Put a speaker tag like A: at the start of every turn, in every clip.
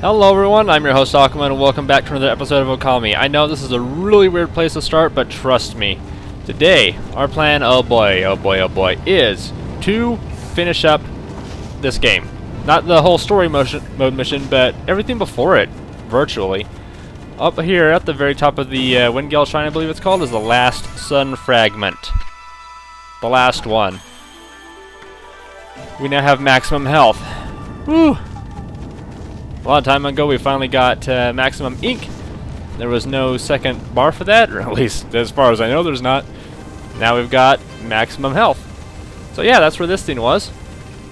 A: Hello everyone, I'm your host Okami and welcome back to another episode of Okami. I know this is a really weird place to start, but trust me. Today, our plan, oh boy, is to finish up this game. Not the whole story mode mission, but everything before it, virtually. Up here at the very top of the Wind Gale Shrine, I believe it's called, is the last sun fragment. The last one. We now have maximum health. Woo! A long time ago we finally got maximum ink. There was no second bar for that, or at least as far as I know there's not. Now we've got maximum health. So yeah, that's where this thing was.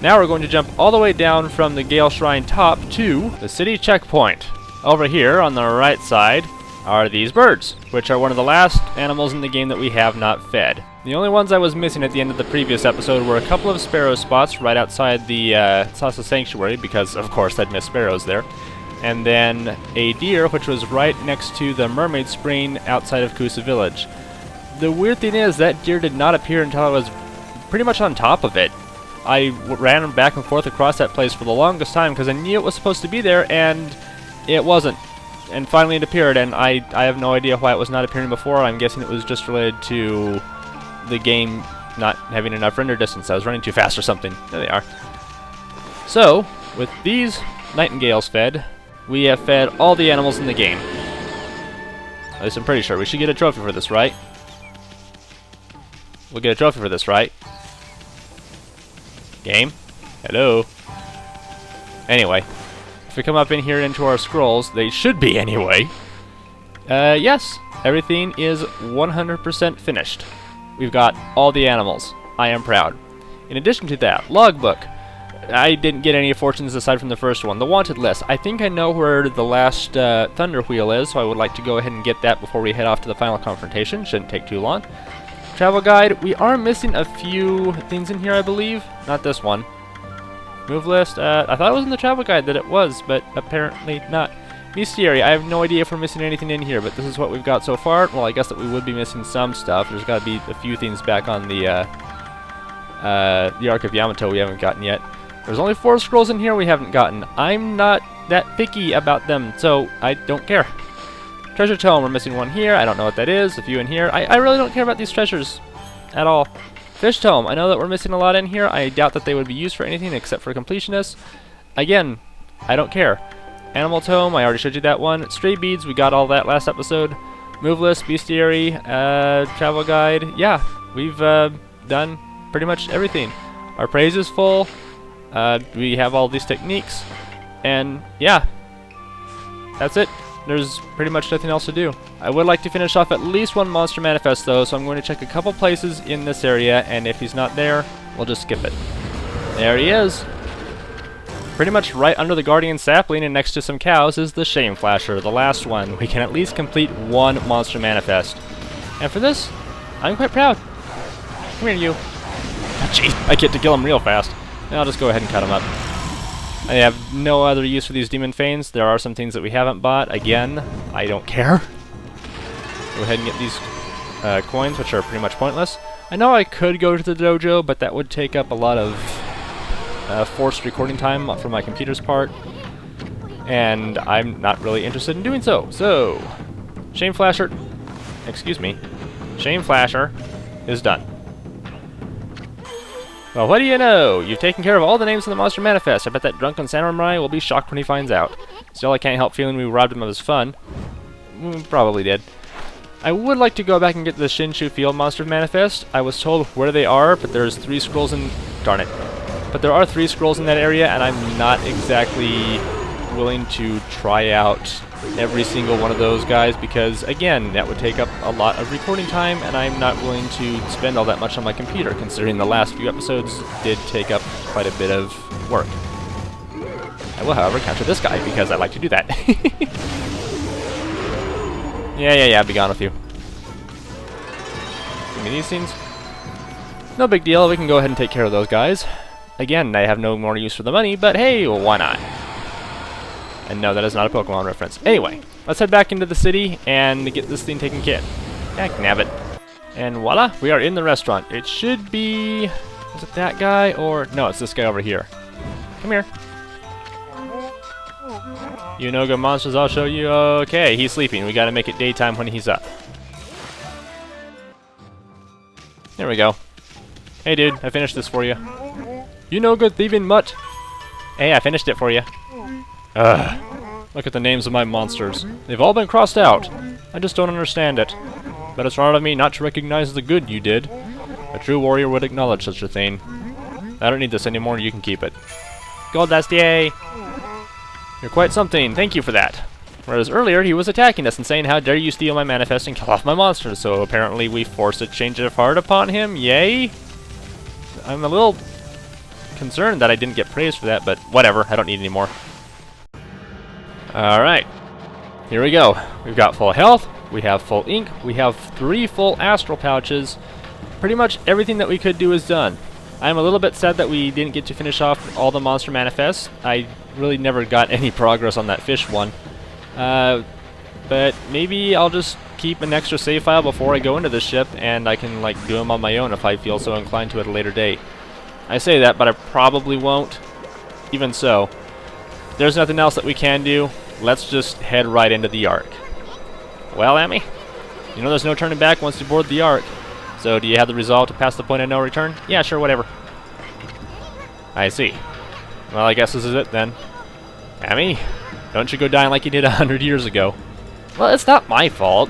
A: Now we're going to jump all the way down from the Gale Shrine top to the city checkpoint. Over here on the right side are these birds, which are one of the last animals in the game that we have not fed. The only ones I was missing at the end of the previous episode were a couple of sparrow spots right outside the Sasa Sanctuary, because of course I'd miss sparrows there. And then a deer, which was right next to the mermaid spring outside of Kusa Village. The weird thing is that deer did not appear until I was pretty much on top of it. I ran back and forth across that place for the longest time because I knew it was supposed to be there and it wasn't. And finally it appeared, and I have no idea why it was not appearing before. I'm guessing it was just related to the game not having enough render distance. I was running too fast or something. There they are. So, with these nightingales fed, we have fed all the animals in the game. At least I'm pretty sure. We should get a trophy for this, right? We'll get a trophy for this, right? Game? Hello? Anyway. If we come up in here into our scrolls, they should be anyway. Yes, everything is 100% finished. We've got all the animals. I am proud. In addition to that, logbook. I didn't get any fortunes aside from the first one. The wanted list. I think I know where the last thunder wheel is, so I would like to go ahead and get that before we head off to the final confrontation. Shouldn't take too long. Travel guide. We are missing a few things in here, I believe. Not this one. Move list. I thought it was in the travel guide that it was, but apparently not. Bestiary. I have no idea if we're missing anything in here, but this is what we've got so far. Well, I guess that we would be missing some stuff. There's got to be a few things back on the Ark of Yamato we haven't gotten yet. There's only 4 scrolls in here we haven't gotten. I'm not that picky about them, so I don't care. Treasure tome. We're missing one here. I don't know what that is. A few in here. I really don't care about these treasures at all. Fish tome. I know that we're missing a lot in here. I doubt that they would be used for anything except for completionists. Again, I don't care. Animal tome. I already showed you that one. Stray beads. We got all that last episode. Move list. Bestiary. Travel guide. Yeah, we've done pretty much everything. Our praise is full. We have all these techniques. And yeah, that's it. There's pretty much nothing else to do. I would like to finish off at least one monster manifest though, so I'm going to check a couple places in this area, and if he's not there, we'll just skip it. There he is. Pretty much right under the guardian sapling and next to some cows is the Shame Flasher, the last one. We can at least complete one monster manifest. And for this, I'm quite proud. Come here, you. Oh, jeez, I get to kill him real fast. I'll just go ahead and cut him up. I have no other use for these demon fanes. There are some things that we haven't bought. Again, I don't care. Go ahead and get these coins, which are pretty much pointless. I know I could go to the dojo, but that would take up a lot of forced recording time for my computer's part, and I'm not really interested in doing so. So, Shame Flasher, excuse me, Shame Flasher is done. Well, what do you know? You've taken care of all the names in the Monster Manifest. I bet that drunken samurai will be shocked when he finds out. Still, I can't help feeling we robbed him of his fun. Probably did. I would like to go back and get the Shinshu Field Monster Manifest. I was told where they are, but there's 3 scrolls in... Darn it. But there are 3 scrolls in that area, and I'm not exactly willing to try out every single one of those guys, because, again, that would take up a lot of recording time, and I'm not willing to spend all that much on my computer, considering the last few episodes did take up quite a bit of work. I will, however, counter this guy, because I like to do that. Yeah, be gone with you. Give me these things. No big deal, we can go ahead and take care of those guys. Again, I have no more use for the money, but hey, well, why not? And no, that is not a Pokemon reference. Anyway, let's head back into the city and get this thing taken care of. Heck, nab it. And voila, we are in the restaurant. It should be... is it that guy or... no, it's this guy over here. Come here. You know good monsters, I'll show you. Okay, he's sleeping. We gotta make it daytime when he's up. There we go. Hey dude, I finished this for you. You know good thieving mutt. Hey, I finished it for you. Ugh. Look at the names of my monsters. They've all been crossed out. I just don't understand it. But it's wrong of me not to recognize the good you did. A true warrior would acknowledge such a thing. I don't need this anymore, you can keep it. Gold dust, yay! You're quite something, thank you for that. Whereas earlier he was attacking us and saying, how dare you steal my manifest and kill off my monsters, so apparently we forced a change of heart upon him, yay! I'm a little concerned that I didn't get praised for that, but whatever, I don't need any more. Alright, here we go. We've got full health, we have full ink, we have 3 full astral pouches. Pretty much everything that we could do is done. I'm a little bit sad that we didn't get to finish off all the monster manifests. I really never got any progress on that fish one. But maybe I'll just keep an extra save file before I go into the ship, and I can like do them on my own if I feel so inclined to at a later date. I say that, but I probably won't. Even so, there's nothing else that we can do. Let's just head right into the Ark. Well, Amy, you know there's no turning back once you board the Ark. So, do you have the resolve to pass the point of no return? Yeah, sure, whatever. I see. Well, I guess this is it then. Amy, don't you go dying like you did 100 years ago. Well, it's not my fault.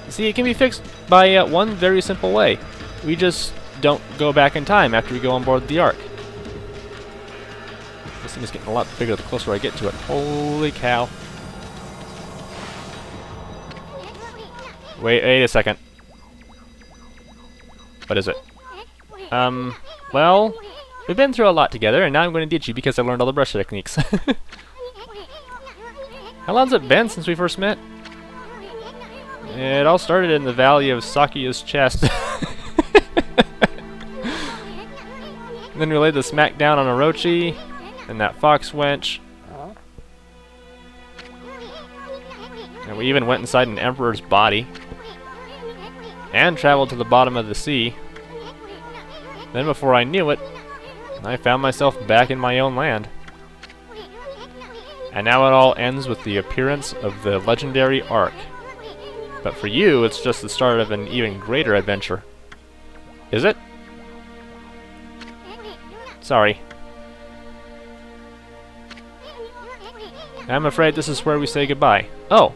A: See, it can be fixed by one very simple way. We just don't go back in time after we go on board the Ark. This thing is getting a lot bigger the closer I get to it. Holy cow. Wait a second. What is it? Well, we've been through a lot together, and now I'm going to ditch you because I learned all the brush techniques. How long's it been since we first met? It all started in the valley of Sakuya's chest. Then we laid the smack down on Orochi, and that fox wench. And we even went inside an emperor's body. And traveled to the bottom of the sea. Then before I knew it, I found myself back in my own land. And now it all ends with the appearance of the legendary Ark. But for you, it's just the start of an even greater adventure. Is it? Sorry. I'm afraid this is where we say goodbye. Oh!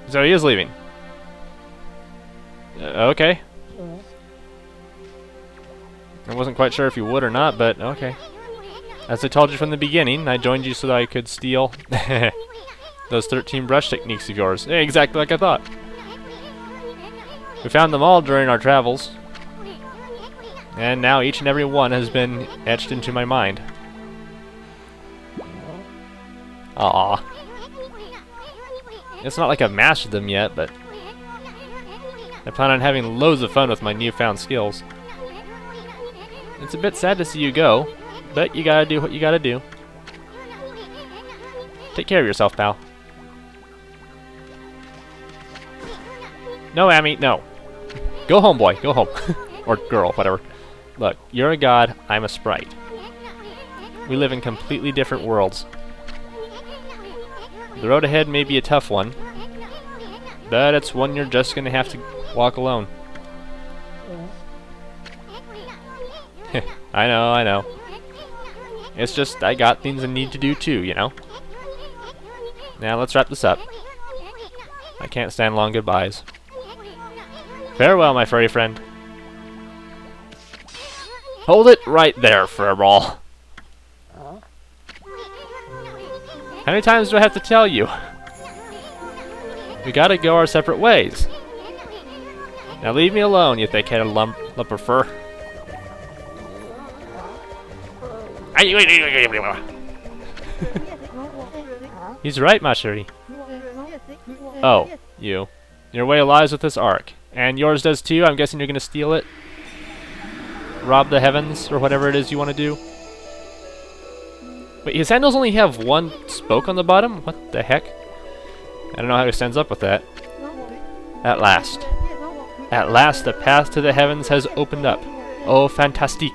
A: So he is leaving. Okay. I wasn't quite sure if you would or not, but okay. As I told you from the beginning, I joined you so that I could steal those 13 brush techniques of yours. Hey, exactly like I thought. We found them all during our travels. And now each and every one has been etched into my mind. Aww. It's not like I've mastered them yet, but I plan on having loads of fun with my newfound skills. It's a bit sad to see you go, but you gotta do what you gotta do. Take care of yourself, pal. No, Amy, no. Go home, boy, go home. Or girl, whatever. Look, you're a god, I'm a sprite. We live in completely different worlds. The road ahead may be a tough one, but it's one you're just gonna have to walk alone. I know. It's just, I got things I need to do too, you know? Now let's wrap this up. I can't stand long goodbyes. Farewell, my furry friend. Hold it right there, Furball. How many times do I have to tell you? We gotta go our separate ways. Now leave me alone, you thick-headed lump of fur. He's right, Mashiri. Oh, you. Your way lies with this Ark. And yours does too? I'm guessing you're gonna steal it? Rob the heavens, or whatever it is you want to do? Wait, his sandals only have one spoke on the bottom? What the heck? I don't know how he stands up with that. At last. At last, the path to the heavens has opened up. Oh, fantastique.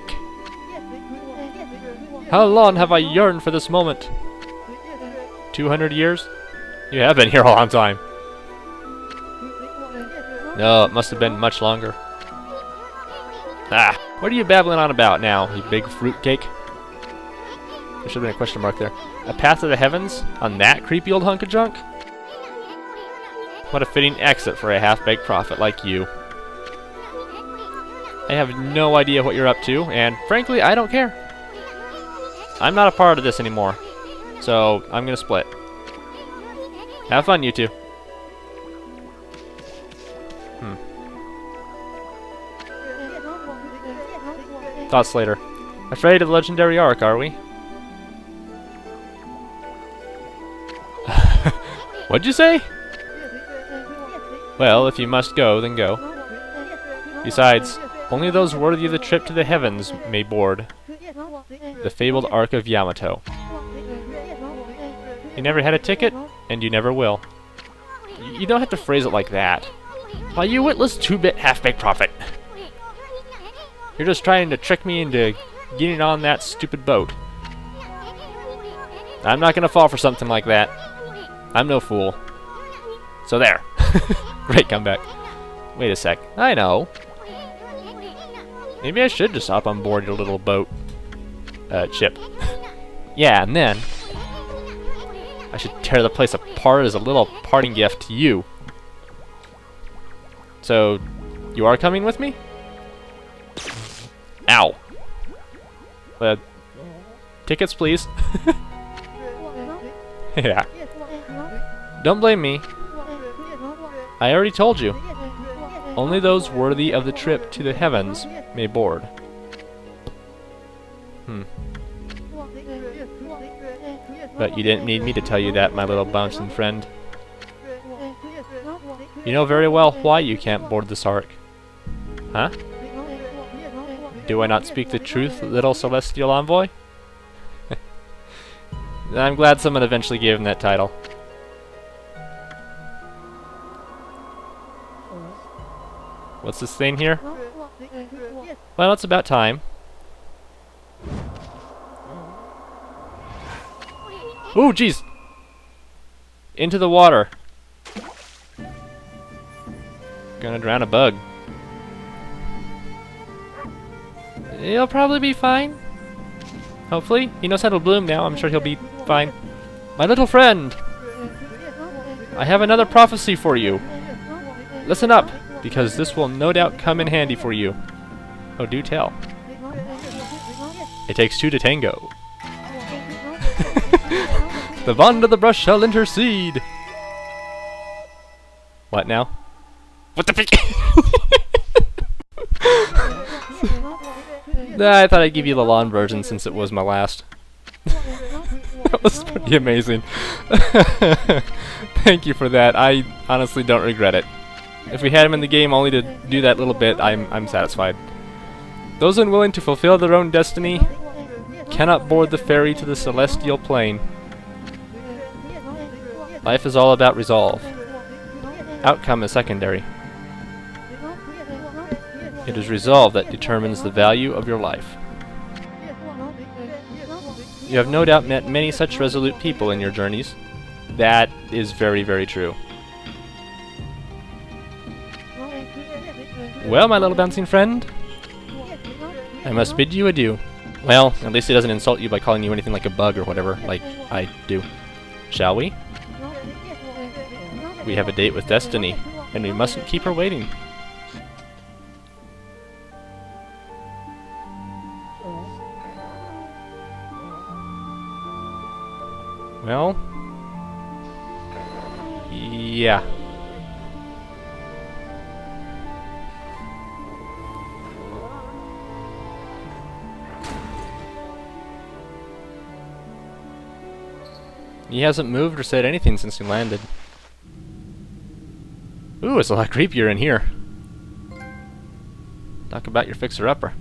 A: How long have I yearned for this moment? 200 years? You have been here a long time. No, it must have been much longer. Ah, what are you babbling on about now, you big fruitcake? There should have been a question mark there. A path to the heavens? On that creepy old hunk of junk? What a fitting exit for a half-baked prophet like you. I have no idea what you're up to, and frankly, I don't care. I'm not a part of this anymore, so I'm gonna split. Have fun, you two. Thoughts later. Afraid of the legendary arc, are we? What'd you say? Well, if you must go, then go. Besides, only those worthy of the trip to the heavens may board the fabled Ark of Yamato. You never had a ticket, and you never will. You don't have to phrase it like that. Why, you witless 2-bit half-baked prophet. You're just trying to trick me into getting on that stupid boat. I'm not gonna fall for something like that. I'm no fool. So there. Great comeback. Wait a sec. I know. Maybe I should just hop on board your little boat. Ship. Yeah, and then I should tear the place apart as a little parting gift to you. So, you are coming with me? Ow. Tickets, please. Yeah. Don't blame me. I already told you. Only those worthy of the trip to the heavens may board. But you didn't need me to tell you that, my little bouncing friend. You know very well why you can't board this ark. Huh? Do I not speak the truth, little celestial envoy? I'm glad someone eventually gave him that title. What's this thing here? Well, it's about time. Ooh, jeez! Into the water. Gonna drown a bug. He'll probably be fine. Hopefully. He knows how to bloom now. I'm sure he'll be fine. My little friend! I have another prophecy for you. Listen up, because this will no doubt come in handy for you. Oh, do tell. It takes two to tango. The bond of the brush shall intercede. What now? What the fuck? Nah, I thought I'd give you the lawn version since it was my last. That was pretty amazing. Thank you for that. I honestly don't regret it. If we had him in the game only to do that little bit, I'm satisfied. Those unwilling to fulfill their own destiny cannot board the ferry to the celestial plane. Life is all about resolve. Outcome is secondary. It is resolve that determines the value of your life. You have no doubt met many such resolute people in your journeys. That is very, very true. Well, my little bouncing friend, I must bid you adieu. Well, at least he doesn't insult you by calling you anything like a bug or whatever, like I do. Shall we? We have a date with destiny, and we mustn't keep her waiting. Well, yeah. He hasn't moved or said anything since he landed. Ooh, it's a lot creepier in here. Talk about your fixer-upper.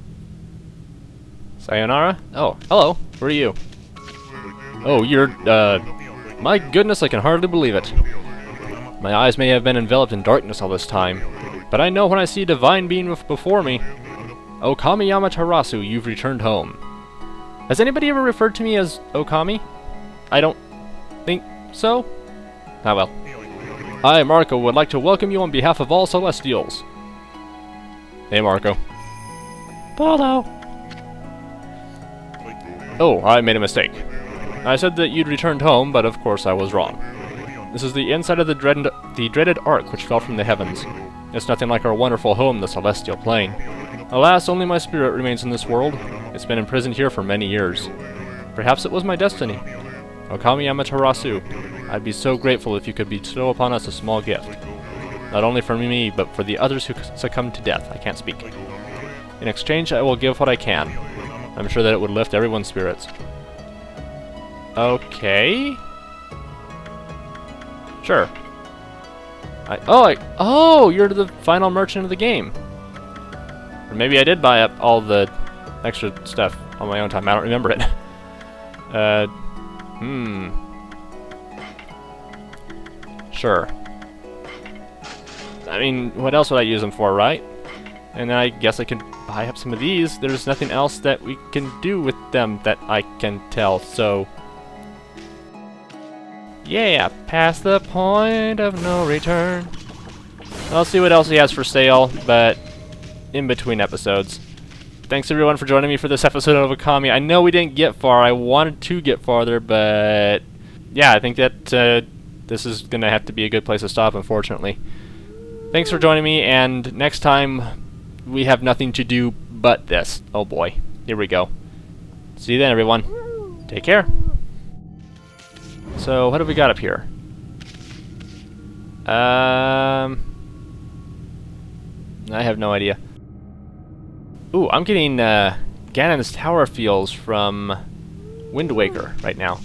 A: Sayonara? Oh, hello. Who are you? Oh, you're, my goodness, I can hardly believe it. My eyes may have been enveloped in darkness all this time, but I know when I see a divine being before me. Okami Yamaterasu, you've returned home. Has anybody ever referred to me as Okami? I don't think So? Ah well. I, Marco, would like to welcome you on behalf of all Celestials. Hey, Marco. Polo. Oh, I made a mistake. I said that you'd returned home, but of course I was wrong. This is the inside of the dreaded ark which fell from the heavens. It's nothing like our wonderful home, the Celestial Plane. Alas, only my spirit remains in this world. It's been imprisoned here for many years. Perhaps it was my destiny. Okami Amaterasu, I'd be so grateful if you could bestow upon us a small gift. Not only for me, but for the others who succumbed to death. I can't speak. In exchange, I will give what I can. I'm sure that it would lift everyone's spirits. Okay. Sure. Oh, you're the final merchant of the game. Or maybe I did buy up all the extra stuff on my own time. I don't remember it. Sure. I mean, what else would I use them for, right? And then I guess I could buy up some of these. There's nothing else that we can do with them that I can tell, so... Yeah, past the point of no return. I'll see what else he has for sale, but in between episodes. Thanks everyone for joining me for this episode of Okami. I know we didn't get far. I wanted to get farther, but... Yeah, I think that this is going to have to be a good place to stop, unfortunately. Thanks for joining me, and next time we have nothing to do but this. Oh boy. Here we go. See you then, everyone. Take care. So, what have we got up here? I have no idea. Ooh, I'm getting Ganon's Tower feels from Wind Waker right now.